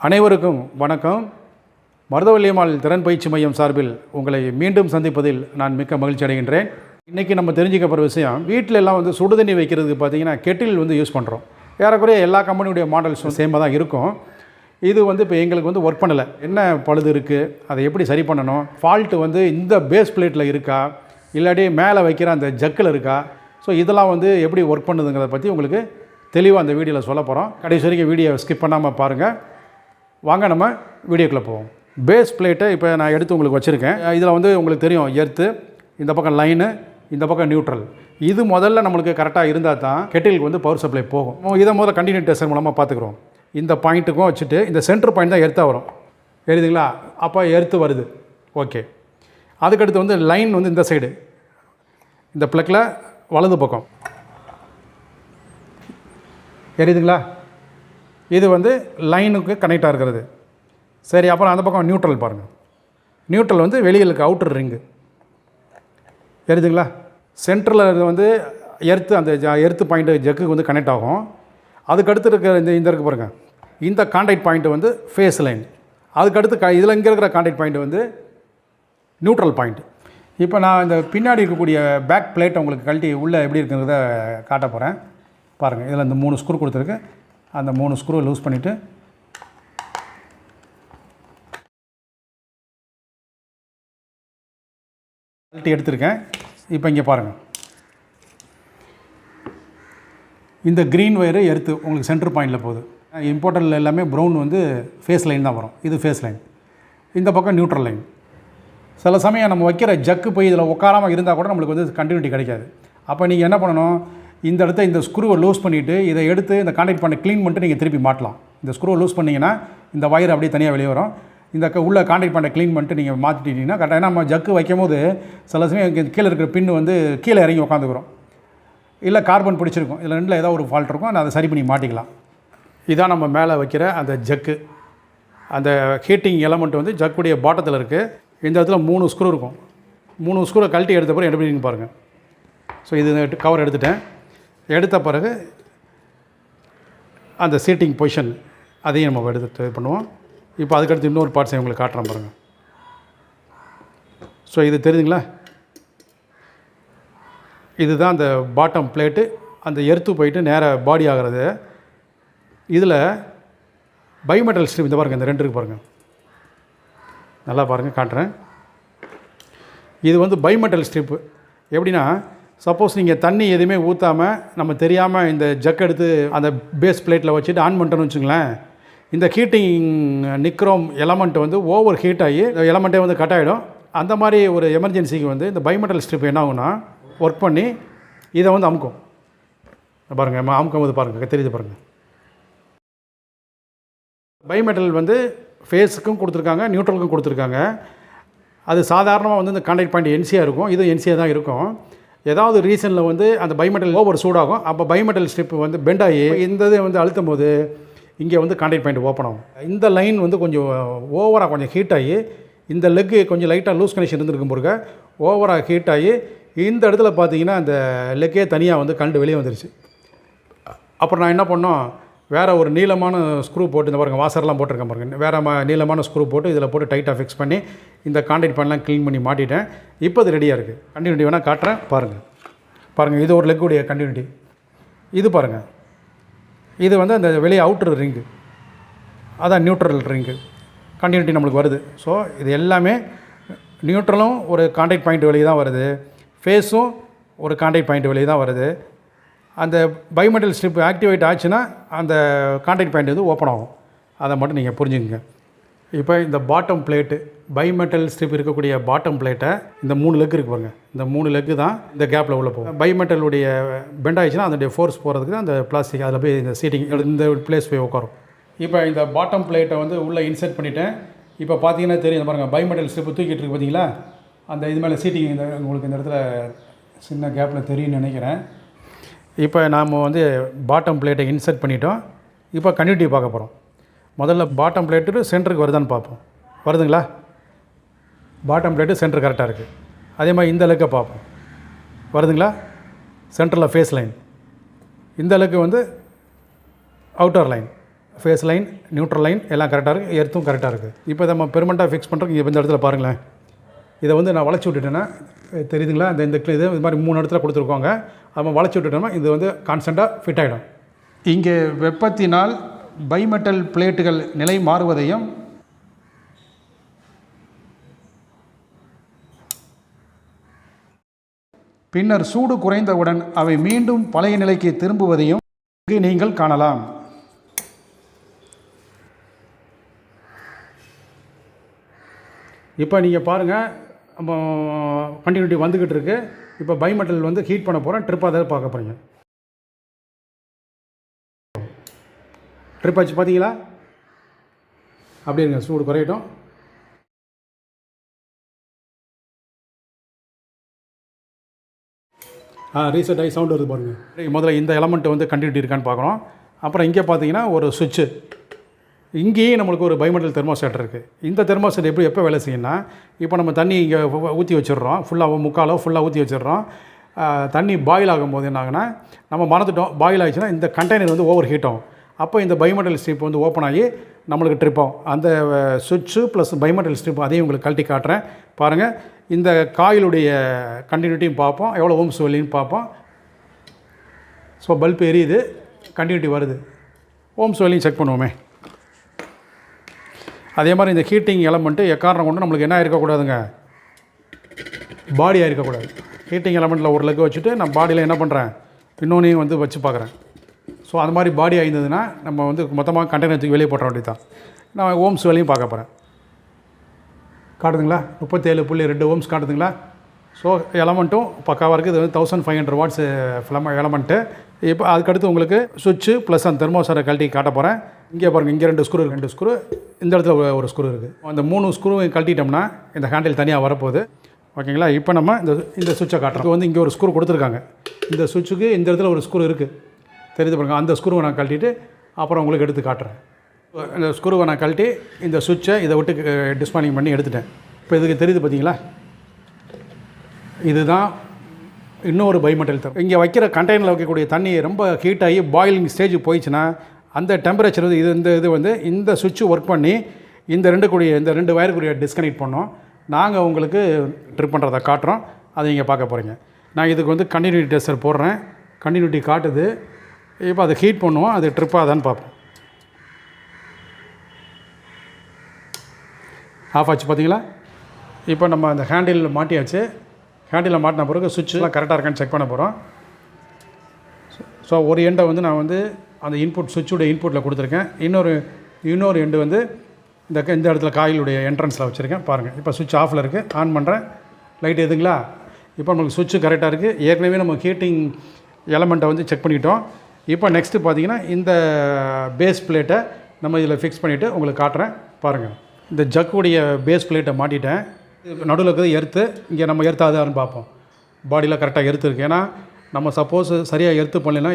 அனைவருக்கும் வணக்கம். மருதவள்ளியம்மாள் திறன் பயிற்சி மையம் சார்பில் உங்களை மீண்டும் சந்திப்பதில் நான் மிக்க மகிழ்ச்சி அடைகின்றேன். இன்றைக்கி நம்ம தெரிஞ்சுக்க போகிற விஷயம், வீட்டில் எல்லாம் வந்து சுடுதண்ணி வைக்கிறதுக்கு பார்த்திங்கன்னா கெட்டில் வந்து யூஸ் பண்ணுறோம். ஏறக்குறைய எல்லா கம்பெனியுடைய மாடல்ஸும் சேமாக தான் இருக்கும். இது வந்து இப்போ எங்களுக்கு வந்து ஒர்க் பண்ணலை. என்ன பழுது இருக்குது, அதை எப்படி சரி பண்ணணும், ஃபால்ட்டு வந்து இந்த பேஸ் பிளேட்டில் இருக்கா இல்லாட்டி மேலே வைக்கிற அந்த ஜக்கில் இருக்கா, ஸோ இதெல்லாம் வந்து எப்படி ஒர்க் பண்ணுதுங்கிறத பற்றி உங்களுக்கு தெளிவாக அந்த வீடியோவில் சொல்ல போகிறோம். கடைசி வரைக்கும் வீடியோ ஸ்கிப் பண்ணாமல் பாருங்கள். வாங்க நம்ம வீடியோக்குள்ளே போவோம். பேஸ் பிளேட்டை இப்போ நான் எடுத்து உங்களுக்கு வச்சுருக்கேன். இதில் வந்து உங்களுக்கு தெரியும், எர்த்து, இந்த பக்கம் லைனு, இந்த பக்கம் நியூட்ரல். இது முதல்ல நம்மளுக்கு கரெக்டாக இருந்தால் தான் கெட்டிலுக்கு வந்து பவர் சப்ளை போகும். இதை முதல்ல கண்டினியூ டெஸ்டர் மூலமாக பார்த்துக்குறோம். இந்த பாயிண்ட்டுக்கும் வச்சுட்டு இந்த சென்டர் பாயிண்ட் தான் எர்த்தாக வரும், எழுதுங்களா? அப்போ எர்த்து வருது, ஓகே. அதுக்கடுத்து வந்து லைன் வந்து இந்த சைடு, இந்த ப்ளக்கில் வலது பக்கம் எரியுதுங்களா? இது வந்து லைனுக்கு கனெக்டாக இருக்கிறது. சரி, அப்புறம் அந்த பக்கம் நியூட்ரல் பாருங்கள். நியூட்ரல் வந்து வெளியிலுக்கு அவுட்டர் ரிங்கு எரியுதுங்களா? சென்டரில் வந்து எர்த்து, அந்த எர்த்து பாயிண்ட்டு ஜக்குக்கு வந்து கனெக்ட் ஆகும். அதுக்கடுத்து இருக்கிற இந்த இருக்கு பாருங்கள், இந்த கான்டாக்ட் பாயிண்ட்டு வந்து ஃபேஸ் லைன். அதுக்கடுத்து இதில் இங்கே இருக்கிற கான்டாக்ட் பாயிண்ட் வந்து நியூட்ரல் பாயிண்ட். இப்போ நான் இந்த பின்னாடி இருக்கக்கூடிய பேக் பிளேட்டை உங்களுக்கு கழட்டி உள்ளே எப்படி இருக்குங்கிறத காட்ட போகிறேன். பாருங்கள், இதில் இந்த 3 ஸ்க்ரூ கொடுத்துருக்கு. அந்த 3 ஸ்க்ரூவை லூஸ் பண்ணிவிட்டு கழட்டி எடுத்துருக்கேன். இப்போ இங்கே பாருங்கள், இந்த க்ரீன் ஒயரு எர்த்து உங்களுக்கு சென்டர் பாயிண்டில் போகுது. இம்போர்ட்டரில் எல்லாமே ப்ரௌன் வந்து ஃபேஸ் லைன் தான் வரும். இது ஃபேஸ் லைன், இந்த பக்கம் நியூட்ரல் லைன். சில சமயம் நம்ம வைக்கிற ஜக்கு போய் இதில் உட்காராமல் இருந்தால் கூட நம்மளுக்கு வந்து கண்டினியூட்டி கிடைக்காது. அப்போ நீங்கள் என்ன பண்ணணும், இந்த இடத்த இந்த ஸ்க்ரூவை லூஸ் பண்ணிவிட்டு இதை எடுத்து இந்த கான்டாக்ட் பண்ணி க்ளீன் பண்ணிட்டு நீங்கள் திருப்பி மாட்டலாம். இந்த ஸ்க்ரூவை லூஸ் பண்ணிங்கன்னா இந்த வயர் அப்படியே தனியாக வெளியே வரும். இந்த உள்ள கான்டாக்ட் பண்ண க்ளீன் பண்ணிட்டு நீங்கள் மாற்றிட்டீங்கன்னா கரெக்டாக. நம்ம ஜக்கு வைக்கும் போது சில சமயம் கீழே இருக்கிற பின்னு வந்து கீழே இறங்கி உட்காந்துக்கிறோம், இல்லை கார்பன் பிடிச்சிருக்கும். இதில் ரெண்டில் ஏதாவது ஒரு ஃபால்ட் இருக்கும், அதை சரி பண்ணி மாட்டிக்கலாம். இதான் நம்ம மேலே வைக்கிற அந்த ஜக்கு. அந்த ஹீட்டிங் எலமெண்ட் வந்து ஜக்குடைய பாட்டத்தில் இருக்குது. இந்த இடத்துல 3 ஸ்க்ரூ இருக்கும். 3 ஸ்க்ரூவை கழட்டி எடுத்த பிறகு எப்படி பாருங்கள். ஸோ இது கவர் எடுத்துட்டேன். எடுத்த பிறகு அந்த சீட்டிங் பொசிஷன் அதையும் நம்ம எடுத்து பண்ணுவோம். இப்போ அதுக்கடுத்து இன்னொரு பார்ட்ஸை உங்களுக்கு காட்டுறேன் பாருங்கள். ஸோ இது தெரியுதுங்களா? இதுதான் அந்த பாட்டம் பிளேட்டு. அந்த எர்த்து போயிட்டு நேராக பாடி ஆகிறது. இதில் பைமெட்டல் ஸ்ட்ரிப் இந்த பாருங்கள், இந்த 2 இருக்கு பாருங்கள், நல்லா பாருங்கள், காட்டுறேன். இது வந்து பைமெட்டல் ஸ்ட்ரிப்பு. எப்படின்னா, சப்போஸ் நீங்கள் தண்ணி எதுவுமே ஊற்றாமல் நம்ம தெரியாமல் இந்த ஜக் எடுத்து அந்த பேஸ் பிளேட்டில் வச்சுட்டு ஆன் பண்ணிட்டோன்னு வச்சுங்களேன், இந்த ஹீட்டிங் நிக்ரோம் எலமெண்ட் வந்து ஓவர் ஹீட் ஆகி இந்த எலமெண்ட்டே வந்து கட் ஆகிடும். அந்த மாதிரி ஒரு எமர்ஜென்சிக்கு வந்து இந்த பைமெட்டல் ஸ்ட்ரிப் என்ன ஆகும்னா ஒர்க் பண்ணி இதை வந்து அமுக்கும். பாருங்கள், அமுக்கும் போது பாருங்கள், தெரியுது பாருங்கள். பைமெட்டல் வந்து ஃபேஸுக்கும் கொடுத்துருக்காங்க, நியூட்ரலுக்கும் கொடுத்துருக்காங்க. அது சாதாரணமாக வந்து இந்த கான்டாக்ட் பாயிண்ட் என்சியாக இருக்கும், இது என்சியாக தான் இருக்கும். ஏதாவது ரீசனில் வந்து அந்த பைமெட்டல் ஓவர் சூடாகும். அப்போ பைமெட்டல் ஸ்ட்ரிப் வந்து பெண்ட் ஆகி இந்த இது வந்து அழுத்தும் போது இங்கே வந்து கான்டாக்ட் பாயிண்ட் ஓப்பன் ஆகும். இந்த லைன் வந்து கொஞ்சம் ஓவராக கொஞ்சம் ஹீட் ஆகி இந்த லெக்கு கொஞ்சம் லைட்டாக லூஸ் கனெக்ஷன் இருந்துருக்கும் போது ஓவராக ஹீட் ஆகி இந்த இடத்துல பார்த்தீங்கன்னா அந்த லெக்கே தனியாக வந்து கண்டு வெளியே வந்துருச்சு. அப்புறம் நான் என்ன பண்ணோம், வேறு ஒரு நீளமான ஸ்க்ரூ போட்டு, இந்த பாருங்கள் வாசர்லாம் போட்டிருக்கேன் பாருங்கள், வேறு நீளமான ஸ்க்ரூ போட்டு இதில் போட்டு டைட்டாக ஃபிக்ஸ் பண்ணி இந்த கான்டாக்ட் பாயிண்ட்லாம் க்ளீன் பண்ணி மாட்டிட்டேன். இப்போ அது ரெடியாக இருக்குது. கண்டினியூட்டி வேணால் காட்டுறேன் பாருங்கள். பாருங்கள், இது ஒரு லெக்குடைய கண்டினியூட்டி. இது பாருங்கள், இது வந்து அந்த வெளியே அவுட்டர் ரிங்கு, அதான் நியூட்ரல் ரிங்கு. கண்டினியூட்டி நம்மளுக்கு வருது. ஸோ இது எல்லாமே நியூட்ரலும் ஒரு கான்டாக்ட் பாயிண்ட் வெளியே தான் வருது, ஃபேஸும் ஒரு கான்டாக்ட் பாயிண்ட் வெளியே தான் வருது. அந்த பைமெட்டல் ஸ்ட்ரிப் ஆக்டிவேட் ஆச்சுன்னா அந்த கான்டாக்ட் பாயிண்ட் வந்து ஓப்பன் ஆகும். அதை மட்டும் நீங்கள் புரிஞ்சுக்கங்க. இப்போ இந்த பாட்டம் பிளேட்டு, பைமெட்டல் ஸ்ட்ரிப் இருக்கக்கூடிய பாட்டம் பிளேட்டை இந்த 3 லெக் இருக்குது பாருங்கள், இந்த 3 லெக்கு தான் இந்த கேப்பில் உள்ள போகும். பைமெட்டலுடைய பெண்ட் ஆகிடுச்சுன்னா அதனுடைய ஃபோர்ஸ் போகிறதுக்கு அந்த பிளாஸ்டிக் அதில் போய் இந்த சீட்டிங் இந்த பிளேஸ் போய் உட்காரும். இப்போ இந்த பாட்டம் பிளேட்டை வந்து உள்ளே இன்சர்ட் பண்ணிவிட்டேன். இப்போ பார்த்தீங்கன்னா தெரியும் பாருங்கள், பைமெட்டல் ஸ்ட்ரிப்பு தூக்கிட்டு இருக்கு பார்த்தீங்களா? அந்த இது மேலே சீட்டிங் இந்த உங்களுக்கு இந்த இடத்துல சின்ன கேப்பில் தெரியும்னு நினைக்கிறேன். இப்போ நாம் வந்து பாட்டம் பிளேட்டை இன்சர்ட் பண்ணிட்டோம். இப்போ கண்டினியூட்டி பார்க்க போகிறோம். முதல்ல பாட்டம் பிளேட்டு சென்டருக்கு வருதான்னு பார்ப்போம். வருதுங்களா? பாட்டம் பிளேட்டு சென்டர் கரெக்டாக இருக்குது. அதே மாதிரி இந்த லெக்கை பார்ப்போம். வருதுங்களா? சென்டரில் ஃபேஸ் லைன். இந்த லெக்கு வந்து outer line. Face line, neutral line எல்லாம் கரெக்டாக இருக்குது, எர்த்தும் கரெக்டாக இருக்குது. இப்போ நம்ம பெர்மனெண்ட்டாக ஃபிக்ஸ் பண்ணுறோம். இங்கே இந்த இடத்துல பாருங்களேன், இதை வந்து நான் வளைச்சி விட்டுட்டேன்னா தெரியுதுங்களா, இந்த இது மாதிரி 3 இடத்துல கொடுத்துருக்கோங்க. நம்ம வளைச்சி விட்டுட்டோம்னா இது வந்து கான்ஸ்டண்ட்டாக ஃபிட் ஆகிடும். இங்கே வெப்பத்தினால் பைமெட்டல் பிளேட்டுகள் நிலை மாறுவதையும் பின்னர் சூடு குறைந்தவுடன் அவை மீண்டும் பழைய நிலைக்கு திரும்புவதையும் இங்கு நீங்கள் காணலாம். இப்போ நீங்கள் பாருங்கள், நம்ம கண்டினியூட்டி வந்துக்கிட்டு இருக்கு. இப்போ பைமெட்டல் வந்து ஹீட் பண்ண போகிறோம். ட்ரிப்பாக தான் பார்க்க போகிறீங்க. ட்ரிப் ஆச்சு பார்த்தீங்களா? அப்படி இருங்க, சூடு குறையட்டும். ரீசெட் ஆகி சவுண்ட் வருது பாருங்கள். முதல்ல இந்த எலமெண்ட் வந்து கண்டினியூட்டி இருக்கான்னு பார்க்குறோம். அப்புறம் இங்கே பார்த்தீங்கன்னா ஒரு சுவிட்சு, இங்கேயும் நம்மளுக்கு ஒரு பைமெட்டல் தெர்மோஸ்டாட் இருக்குது. இந்த தெர்மோஸ்டாட் எப்போ வேலை செய்யணும்னா, இப்போ நம்ம தண்ணி இங்கே ஊற்றி வச்சிடுறோம், ஃபுல்லாக ஊற்றி வச்சிடுறோம். தண்ணி பாயில் ஆகும்போது என்ன ஆகுனா, நம்ம மறந்துட்டோம், பாயில் ஆகிடுச்சுன்னா இந்த கண்டெய்னர் வந்து ஓவர் ஹீட் ஆகும். அப்போ இந்த பைமெட்டல் ஸ்ட்ரிப் வந்து ஓப்பன் ஆகி நம்மளுக்கு ட்ரிப் ஆகும். அந்த சுவிட்சு ப்ளஸ் பைமெட்டல் ஸ்ட்ரிப் அதையும் உங்களுக்கு கழட்டி காட்டுறேன் பாருங்கள். இந்த காயிலுடைய கண்டினியூட்டியும் பார்ப்போம், எவ்வளோ ஓம்ஸ் வெளின்னு பார்ப்போம். ஸோ பல்ப் எரியுது, கண்டினியூட்டி வருது. ஓம்ஸ் வெளியும் செக் பண்ணுவோமே. அதே மாதிரி இந்த ஹீட்டிங் எலமெண்ட்டு எக்காரணம் கொண்டு நம்மளுக்கு என்ன இருக்கக்கூடாதுங்க, பாடியாக இருக்கக்கூடாது. ஹீட்டிங் எலமெண்ட்டில் ஒரு லெக் வச்சுட்டு நான் பாடியில் என்ன பண்ணுறேன், இன்னொன்றையும் வந்து வச்சு பார்க்குறேன். ஸோ அது மாதிரி பாடி ஆயிருந்ததுன்னா நம்ம வந்து மொத்தமாக கண்டெய்னருக்கு வெளியே போட்ட வேண்டியது தான். நான் ஓம்ஸ் வேலையும் பார்க்க போகிறேன். காட்டுதுங்களா? 37.2 ஓம்ஸ் காட்டுதுங்களா? ஸோ எலமெண்ட்டும் பக்காவாக இருக்குது. இது வந்து 1500 வாட்ஸ் எலமெண்ட்டு. இப்போ அதுக்கடுத்து உங்களுக்கு சுவிட்சு ப்ளஸ் அந்த தெர்மோஸ்டாட்டை கழட்டி காட்ட போகிறேன். இங்கே பாருங்கள், இங்கே 2 ஸ்க்ரூ, இந்த இடத்துல ஒரு ஸ்க்ரூ இருக்குது. அந்த 3 ஸ்க்ரூவையும் கழட்டிட்டோம்னா இந்த ஹேண்டில் தனியாக வரப்போகுது. ஓகேங்களா? இப்போ நம்ம இந்த சுவிட்சை காட்டுறோம். வந்து இங்கே ஒரு ஸ்க்ரூ கொடுத்துருக்காங்க. இந்த சுவிட்சுக்கு இந்த இடத்துல ஒரு ஸ்க்ரூ இருக்குது, தெரியுது பாருங்க. அந்த ஸ்க்ரூவை நான் கழட்டிட்டு அப்புறம் உங்களுக்கு எடுத்து காட்டுறேன். இந்த ஸ்க்ரூவை நான் கழட்டி இந்த சுவிட்சை இதை விட்டு டிஸ்மானிங் பண்ணி எடுத்துட்டேன். இப்போ இதுக்கு தெரியுது பார்த்தீங்களா? இதுதான் இன்னொரு பைமெட்டல் தரம். இங்கே வைக்கிற கண்டெய்னரில் வைக்கக்கூடிய தண்ணி ரொம்ப ஹீட் ஆகி பாயிலிங் ஸ்டேஜுக்கு போயிடுச்சுன்னா அந்த டெம்பரேச்சர் வந்து இது வந்து இந்த சுவிட்சு ஒர்க் பண்ணி இந்த ரெண்டு வயருக்குரிய டிஸ்கனெக்ட் பண்ணோம். நாங்கள் உங்களுக்கு ட்ரிப் பண்ணுறதை காட்டுறோம், அதை நீங்கள் பார்க்க போகிறீங்க. நான் இதுக்கு வந்து கண்டினியூட்டி டெஸ்டர் போடுறேன். கண்டினியூட்டி காட்டுது. இப்போ அதை ஹீட் பண்ணுவோம், அது ட்ரிப்பாக தான் பார்ப்போம். ஆஃப் ஆச்சு பார்த்தீங்களா? இப்போ நம்ம அந்த ஹேண்டில் மாட்டியாச்சு. ஹேண்டிலில் மாட்டின பிறகு சுவிட்செலாம் கரெக்டாக இருக்கான்னு செக் பண்ண போகிறோம். ஸோ ஒரு எண்டை வந்து நான் வந்து அந்த இன்புட் சுவிட்சுடைய இன்புட்டில் கொடுத்துருக்கேன். இன்னொரு எண்டு வந்து இந்த இடத்துல காயிலுடைய என்ட்ரன்ஸில் வச்சுருக்கேன் பாருங்கள். இப்போ சுவிட்ச் ஆஃபில் இருக்குது, ஆன் பண்ணுறேன். லைட் எதுங்களா? இப்போ நமக்கு சுவிட்சு கரெக்டாக இருக்குது. ஏற்கனவே நம்ம ஹீட்டிங் எலமெண்ட்டை வந்து செக் பண்ணிட்டோம். இப்போ நெக்ஸ்ட்டு பார்த்தீங்கன்னா இந்த பேஸ் பிளேட்டை நம்ம இதில் ஃபிக்ஸ் பண்ணிவிட்டு உங்களுக்கு காட்டுறேன் பாருங்கள். இந்த ஜக்குடைய பேஸ் பிளேட்டை மாட்டிட்டேன். நடுவில் இருக்கிறது எர்த்து. இங்கே நம்ம எர்த்தாதான்னு பார்ப்போம். பாடியில் கரெக்டாக எர்த்து இருக்குது. ஏன்னா நம்ம சப்போஸ் சரியாக எர்த்து பண்ணலைன்னா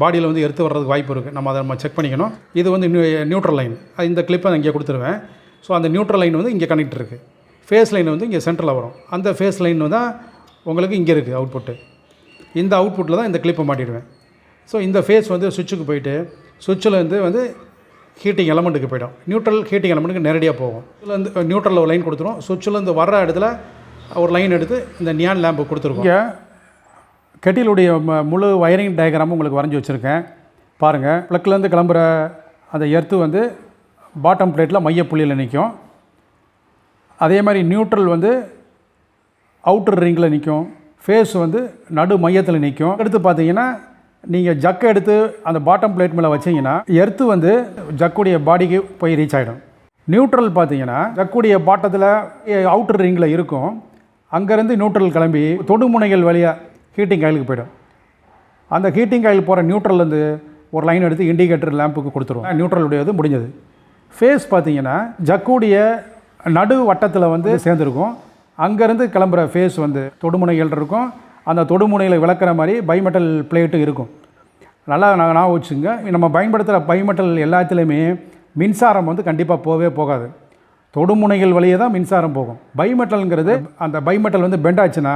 பாடியில் வந்து எர்த்து வர்றதுக்கு வாய்ப்பு இருக்குது. அதை நம்ம செக் பண்ணிக்கணும். இது வந்து நியூட்ரல் லைன். இந்த கிளிப்பை நான் இங்கே கொடுத்துருவேன். ஸோ அந்த நியூட்ரல் லைன் வந்து இங்கே கனெக்ட் இருக்குது. ஃபேஸ் லைன் வந்து இங்கே சென்டரில் வரும். அந்த ஃபேஸ் லைன் தான் உங்களுக்கு இங்கே இருக்குது அவுட்புட்டு. இந்த அவுட்புட்டில் தான் இந்த கிளிப்பை மாட்டிடுவேன். ஸோ இந்த ஃபேஸ் வந்து சுவிட்சுக்கு போயிட்டு சுவிட்சில் வந்து ஹீட்டிங் எலமெண்ட்டுக்கு போய்டும். நியூட்ரல் ஹீட்டிங் எலமெண்ட்டுக்கு நேரடியாக போகும். இதில் வந்து நியூட்ரலில் ஒரு லைன் கொடுத்துரும். சுவிட்சிலேருந்து வர்ற இடத்துல ஒரு லைன் எடுத்து இந்த நியான் லேம்பு கொடுத்துருக்கோம். இங்கே கெட்டிலுடைய முழு வயரிங் டயக்ராமும் உங்களுக்கு வரைஞ்சி வச்சுருக்கேன் பாருங்கள். ப்ளக்லேருந்து கிளம்புற அந்த எர்த்து வந்து பாட்டம் பிளேட்டில் மையப்புள்ளியில் நிற்கும். அதே மாதிரி நியூட்ரல் வந்து அவுட்டர் ரிங்கில் நிற்கும். ஃபேஸ் வந்து நடு மையத்தில் நிற்கும். அடுத்து பார்த்தீங்கன்னா நீங்கள் ஜக்கை எடுத்து அந்த பாட்டம் பிளேட் மேலே வச்சிங்கன்னா எர்த்து வந்து ஜக்குடைய பாடிக்கு போய் ரீச் ஆகிடும். நியூட்ரல் பார்த்தீங்கன்னா ஜக்குடைய பாட்டத்தில் அவுட்டர் ரிங்கில் இருக்கும். அங்கேருந்து நியூட்ரல் கிளம்பி தொடுமுனைகள் வழியாக ஹீட்டிங் காயிலுக்கு போய்டும். அந்த ஹீட்டிங் காயில் போகிற நியூட்ரல்லேருந்து ஒரு லைன் எடுத்து இண்டிகேட்டர் லேம்புக்கு கொடுத்துருவோம். நியூட்ரலுடையது முடிஞ்சது. ஃபேஸ் பார்த்தீங்கன்னா ஜக்குடைய நடு வட்டத்தில் வந்து சேர்ந்துருக்கும். அங்கேருந்து கிளம்புற ஃபேஸ் வந்து தொடுமுனைகள் இருக்கும். அந்த தொடுமுனையில் விளக்குற மாதிரி பைமெட்டல் பிளேட்டு இருக்கும். நல்லா நான் வச்சுங்க. நம்ம பயன்படுத்துகிற பைமெட்டல் எல்லாத்துலேயுமே மின்சாரம் வந்து கண்டிப்பாக போகவே போகாது. தொடுமுனைகள் வழியே தான் மின்சாரம் போகும். பைமெட்டலுங்கிறது அந்த பைமெட்டல் வந்து பெண்ட் ஆச்சுன்னா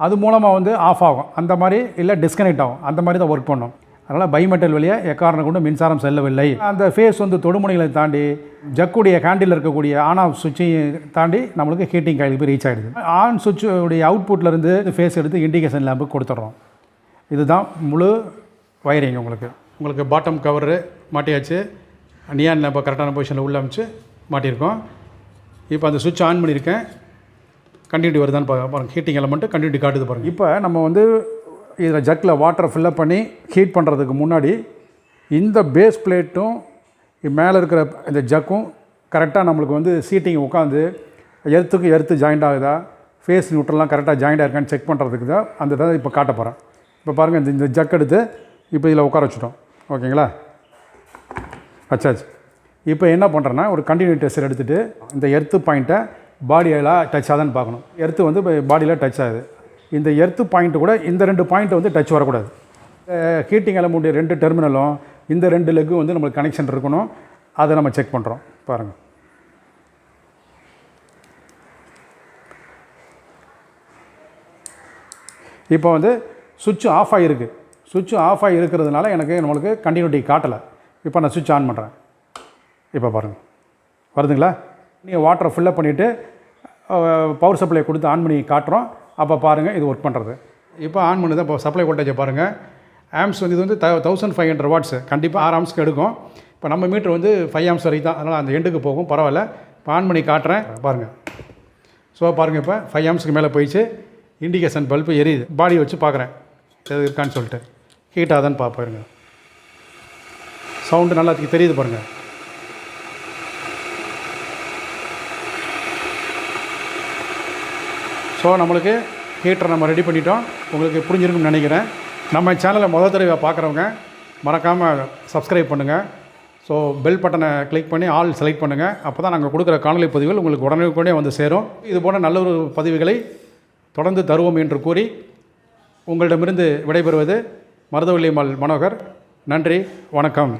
அது மூலமாக வந்து ஆஃப் ஆகும். அந்த மாதிரி இல்லை டிஸ்கனெக்ட் ஆகும். அந்த மாதிரி தான் ஒர்க் பண்ணும். அதனால் பைமெட்டல் வழியாக எக்காரணம் கொண்டு மின்சாரம் செல்லவில்லை. அந்த ஃபேஸ் வந்து தொடுமுனைகளை தாண்டி ஜக்குடைய ஹேண்டில் இருக்கக்கூடிய ஆன் ஆஃப் சுவிட்சையும் தாண்டி நம்மளுக்கு ஹீட்டிங் காயிலுக்கு போய் ரீச் ஆகிடுது. ஆன் சுவிட்சுடைய அவுட்புட்லேருந்து ஃபேஸ் எடுத்து இண்டிகேஷன் லேம்புக்கு கொடுத்துட்றோம். இதுதான் முழு வயரிங். உங்களுக்கு பாட்டம் கவரு மாட்டியாச்சு. நியான் லேம்பை கரெக்டான பொசிஷனில் உள்ள அமைச்சு மாட்டியிருக்கோம். இப்போ அந்த சுவிட்ச் ஆன் பண்ணியிருக்கேன். கண்டினியூட்டி வருதான்னு பாருங்கள். ஹீட்டிங் எலமெண்ட்டு கண்டினியூட்டி காட்டுது பாருங்கள். இப்போ நம்ம வந்து இதில் ஜக்கில் வாட்டரை ஃபில்லப் பண்ணி ஹீட் பண்ணுறதுக்கு முன்னாடி இந்த பேஸ் பிளேட்டும் மேலே இருக்கிற இந்த ஜக்கும் கரெக்டாக நம்மளுக்கு வந்து சீட்டிங் உட்காந்து எர்த்து ஜாயிண்ட் ஆகுதா, ஃபேஸ் நியூட்ரல்லாம் கரெக்டாக ஜாயிண்ட் ஆகிருக்கான்னு செக் பண்ணுறதுக்கு தான் அந்த இதை இப்போ காட்ட போகிறேன். இப்போ பாருங்கள், இந்த ஜக் எடுத்து இப்போ இதில் உட்கார வச்சுட்டோம். ஓகேங்களா, வச்சாச்சு. இப்போ என்ன பண்ணுறேன்னா ஒரு கண்டினியூட்டி டெஸ்டர் எடுத்துகிட்டு இந்த எர்த்து பாயிண்ட்டை பாடியில் டச் ஆகுதான்னு பார்க்கணும். எர்த்து வந்து பாடியில் டச் ஆகுது. இந்த எர்த்து பாயிண்ட்டு கூட இந்த 2 பாயிண்ட்டை வந்து டச் வரக்கூடாது. ஹீட்டிங் எலமெண்ட்டுடைய 2 டெர்மினலும் இந்த 2 லெக்கும் வந்து நம்மளுக்கு கனெக்ஷன் இருக்கணும். அதை நம்ம செக் பண்ணுறோம். பாருங்கள், இப்போ வந்து சுவிட்ச் ஆஃப் ஆகிருக்கு. சுவிட்ச் ஆஃப் ஆகி இருக்கிறதுனால நம்மளுக்கு கண்டினியூட்டி காட்டலை. இப்போ நான் சுவிட்ச் ஆன் பண்ணுறேன். இப்போ பாருங்கள், வருதுங்களா? நீங்கள் வாட்டரை ஃபில்லப் பண்ணிவிட்டு பவர் சப்ளை கொடுத்து ஆன் பண்ணி காட்டுறோம். அப்போ பாருங்கள், இது ஒர்க் பண்ணுறது. இப்போ ஆன் பண்ணுது. இப்போ சப்ளை வோல்டேஜை பாருங்கள். ஆம்ஸ் வந்து இது வந்து 1500 வாட்ஸு. கண்டிப்பாக 6 ஆம்ஸ்க்கு எடுக்கும். இப்போ நம்ம மீட்ரு வந்து 5 ஆம்ஸ் வரைக்கும் தான். அதனால் அந்த எண்டுக்கு போகும். பரவாயில்ல. இப்போ ஆன் பண்ணி காட்டுறேன் பாருங்கள். ஸோ பாருங்கள், இப்போ 5 ஆம்ஸ்க்கு மேலே போயிடுச்சு. இண்டிகேஷன் பல்பு எரியுது. பாடி வச்சு பார்க்குறேன் எது இருக்கான்னு சொல்லிட்டு. ஹீட் ஆகுதான்னு பார்ப்பாருங்க. சவுண்டு நல்லா தெரியுது பாருங்கள். ஸோ நம்மளுக்கு ஹீட்டரை நம்ம ரெடி பண்ணிட்டோம். உங்களுக்கு புரிஞ்சிருக்குன்னு நினைக்கிறேன். நம்ம சேனலை முதல் தடவை பார்க்குறவங்க மறக்காமல் சப்ஸ்கிரைப் பண்ணுங்கள். ஸோ பெல் பட்டனை கிளிக் பண்ணி ஆல் செலக்ட் பண்ணுங்கள். அப்போ தான் நாங்கள் கொடுக்குற காணொலி பதிவுகள் உங்களுக்கு உடனே வந்து சேரும். இது போன்ற நல்ல ஒரு பதிவுகளை தொடர்ந்து தருவோம் என்று கூறி உங்களிடமிருந்து விடைபெறுவது மருதவள்ளி மனோகர். நன்றி, வணக்கம்.